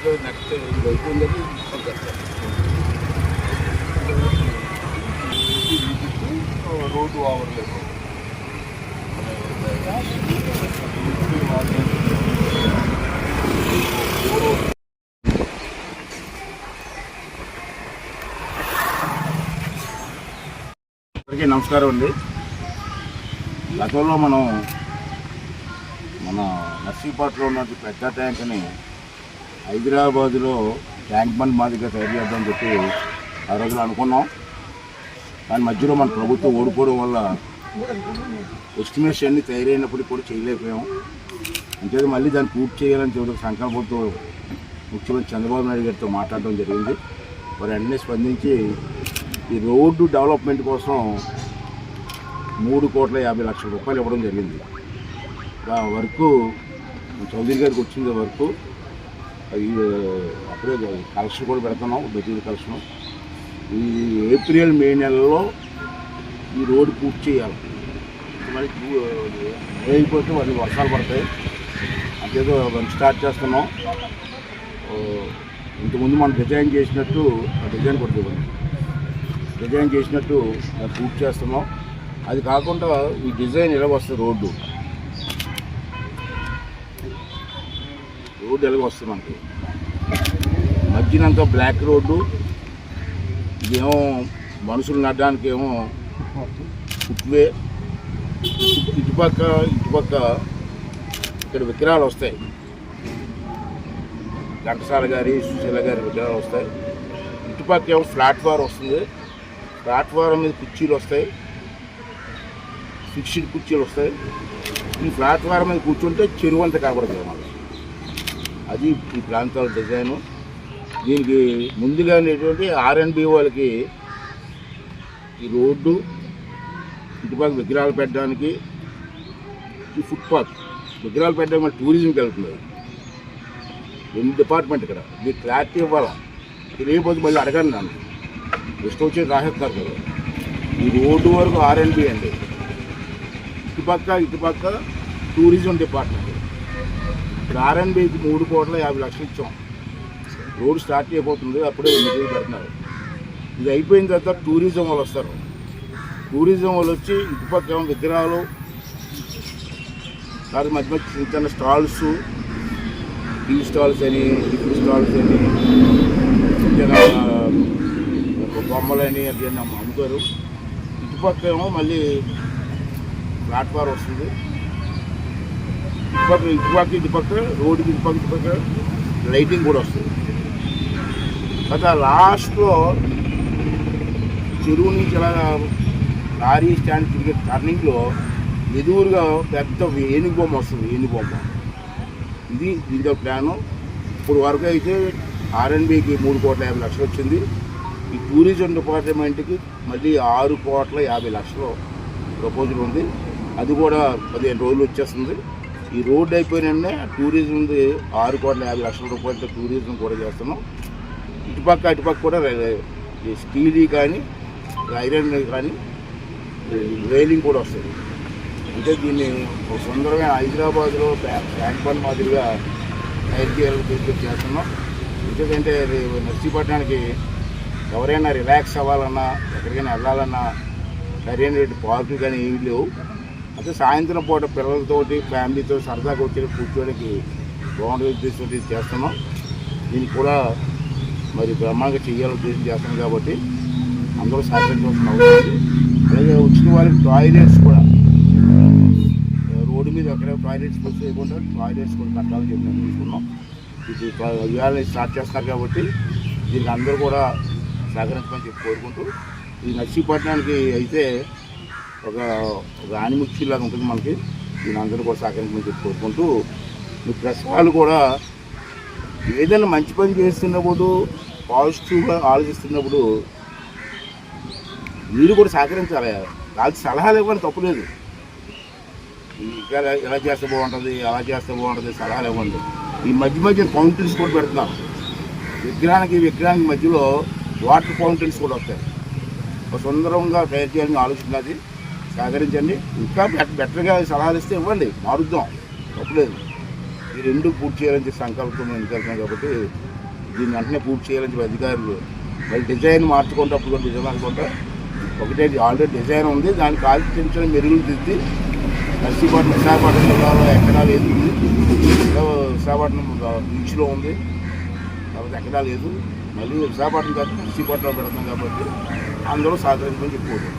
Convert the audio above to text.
తర్వాత నెక్స్ట్ ఇది అయిపోయిందని రోడ్డు ఓవర్లేదు అందరికీ నమస్కారం అండి. గతంలో మన నర్సీపట్నంలో ఉన్న పెద్ద ట్యాంక్ని హైదరాబాదులో ట్యాంక్ బండ్ మాదిరిగా తయారు చేద్దామని చెప్పి ఆ రోజులు అనుకున్నాం. దాని మధ్యలో మన ప్రభుత్వం ఓడిపోవడం వల్ల ఎస్టిమేషన్ అన్ని తయారైనప్పటికీ కూడా చేయలేకపోయాం. అంతే మళ్ళీ దాన్ని పూర్తి చేయాలని చెప్పి సంకల్పంతో ముఖ్యమంత్రి చంద్రబాబు నాయుడు గారితో మాట్లాడడం జరిగింది. వారు వెంటనే స్పందించి ఈ రోడ్డు డెవలప్మెంట్ కోసం 3,50,00,000 రూపాయలు ఇవ్వడం జరిగింది. ఆ వర్క్ చౌదరి గారికి వచ్చింది వర్క్. అప్పుడే కలెక్షన్ కూడా పెడుతున్నాం, మెటీరియల్ కలెక్షన్. ఈ ఏప్రిల్ మే నెలలో ఈ రోడ్డు పూర్తి చేయాలి. మరి అయిపోతే వాళ్ళు వర్షాలు పడతాయి. అంతేదో వర్క్ స్టార్ట్ చేస్తున్నాం. ఇంతకుముందు మనం డిజైన్ చేసినట్టు డిజైన్ కొడుతుంది డిజైన్ చేసినట్టు పూర్తి చేస్తున్నాం. అది కాకుండా ఈ డిజైన్ ఎలా వస్తుంది, రోడ్డు ఎలాగ వస్తుంది మనకి మధ్యనంతా బ్లాక్ రోడ్డు. ఇదేమో మనుషులు నడడానికి ఏమో ఫుట్వే. ఇటుపక్క ఇక్కడ విగ్రహాలు వస్తాయి. ఘంటసాల గారి, సుశీల గారి విగ్రహాలు వస్తాయి. ఇటుపక్క ఏమో ప్లాట్ఫారం వస్తుంది. ప్లాట్ఫారం మీద కుర్చీలు వస్తాయి, ఫిక్స్డ్ కుర్చీలు వస్తాయి. ఈ ప్లాట్ఫారం మీద కూర్చుంటే చెరువు అంతా కనబడుతుంది మనకి. అది ఈ ప్రాంతాల డిజైను. దీనికి ముందుగా ఉండేటువంటి R&B వాళ్ళకి ఈ రోడ్డు, ఇటుపక్క విగ్రహాలు పెట్టడానికి, ఈ ఫుట్పాత్ విగ్రహాలు పెట్టడానికి మన టూరిజంకి వెళ్తుంది. 2 డిపార్ట్మెంట్ ఇక్కడ మీరు క్లారిటీ ఇవ్వాలి. తెలియకపోతే మళ్ళీ అడగండి నన్ను, ఇష్టం వచ్చి రాసేస్తారు కదా. ఈ రోడ్డు వరకు R&B అండి. ఇటుపక్క టూరిజం డిపార్ట్మెంట్. ఇక్కడ R&Bకి 3,50,00,000 ఇచ్చాం. రోడ్డు స్టార్ట్ అయిపోతుంది, అప్పుడే మెటీరియల్ పెడుతున్నారు. ఇది అయిపోయిన తర్వాత టూరిజం వాళ్ళు వస్తారు. టూరిజం వాళ్ళు వచ్చి ఇటుపక్క విగ్రహాలు, మధ్య మధ్య చిన్న చిన్న స్టాల్స్, టీ స్టాల్స్ అని, టిఫిన్ స్టాల్స్ అని, బొమ్మలని అది అమ్ముతారు. ఇటుపక్క ఏమో మళ్ళీ ప్లాట్ఫారం వస్తుంది. ఇటుపక్క రోడ్డుకి ఇటుపక్క లైటింగ్ కూడా వస్తుంది. అయితే లాస్ట్లో చెరువు నుంచి అలా లారీ స్టాండ్ తిరిగే టర్నింగ్లో ఎదురుగా పెద్ద ఏనుగు బొమ్మ వస్తుంది. ఏనుగు బొమ్మ ఇది దీంట్లో ప్లాను. ఇప్పుడు వరకు అయితే R&Bకి 3,50,00,000 వచ్చింది. ఈ టూరిజం డిపార్ట్మెంట్కి మళ్ళీ 6,50,00,000 ప్రపోజల్ ఉంది. అది కూడా 15 రోజులు వచ్చేస్తుంది. ఈ రోడ్డు అయిపోయిన టూరిజంది 6,50,00,000 రూపాయలతో టూరిజం కూడా చేస్తున్నాం. అటుపక్క కూడా స్టీల్ కానీ ఐరన్ కానీ రైలింగ్ కూడా వస్తుంది. అంటే దీన్ని సుందరమైన హైదరాబాద్లో ట్యాంక్ బండ్ మాదిరిగా తయారు చేయాలని చేస్తున్నాం. ఎందుకంటే నర్సీపట్నానికి ఎవరైనా రిలాక్స్ అవ్వాలన్నా, ఎక్కడికైనా వెళ్ళాలన్నా సరైన పార్కులు కానీ ఏమీ లేవు. అయితే సాయంత్రం పూట పిల్లలతోటి ఫ్యామిలీతో సరదాగా వచ్చి కూర్చోడానికి బాగుండే ఉద్దేశంతో చేస్తున్నాం. దీనికి కూడా మరి బ్రహ్మాండంగా చేయాలని ఉద్దేశం చేస్తున్నాం కాబట్టి అందరూ సహకరించవలసిన అవుతుంది. అలాగే వచ్చిన వారికి టాయిలెట్స్ కూడా రోడ్డు మీద ఎక్కడ టాయిలెట్స్ బస్సు చేయకుండా టాయిలెట్స్ కూడా కట్టాలని చెప్పి మేము తీసుకున్నాం. ఇది ఇవాళ స్టార్ట్ చేస్తారు కాబట్టి దీనికి అందరూ కూడా సహకరించమని చెప్పి కోరుకుంటూ, ఈ నర్సీపట్నానికి అయితే ఒక ఆనిముచ్చిలాగా ఉంటుంది మనకి. దీని అందరూ కూడా సహకరించమని చెప్పి కోరుకుంటూ, మీ ప్రెస్ వాళ్ళు కూడా ఏదైనా మంచి పని చేస్తున్నప్పుడు, పాజిటివ్గా ఆలోచిస్తున్నప్పుడు మీరు కూడా సహకరించాలి. వాళ్ళకి సలహాలు ఇవ్వండి, తప్పులేదు. ఎలా చేస్తే బాగుంటుంది, అలా చేస్తే బాగుంటుంది, సలహాలు ఇవ్వండి. ఈ మధ్య ఫౌంటైన్స్ కూడా పెడుతున్నాం. విగ్రహానికి మధ్యలో వాటర్ ఫౌంటైన్స్ కూడా వస్తాయి. సుందరంగా తయారు చేయాలని ఆలోచనది. సహకరించండి. ఇంకా బెటర్గా సలహాలు ఇస్తే ఇవ్వండి, మారుద్దాం, తప్పులేదు. ఈ 2 పూర్తి చేయాలని సంకల్పం ఎన్నికలుతున్నాం కాబట్టి దీన్ని వెంటనే పూర్తి చేయాలని చెప్పి అధికారులు మరి డిజైన్ మార్చుకుంటే అప్పుడు కూడా డిజైన్ అనుకుంటా ఒకటే ఆల్రెడీ డిజైన్ ఉంది, దానికి ఆలోచించిన మెరుగులు దిద్ది నర్సీపట్నం విశాఖపట్నం జిల్లాలో ఎక్కడా లేదు, విశాఖపట్నం బీచ్లో ఉంది కాబట్టి ఎక్కడా లేదు. మళ్ళీ విశాఖపట్నం కాదు నర్సీపట్నంలో పెడతాం కాబట్టి అందులో సహకరించమని చెప్పుకోవచ్చు.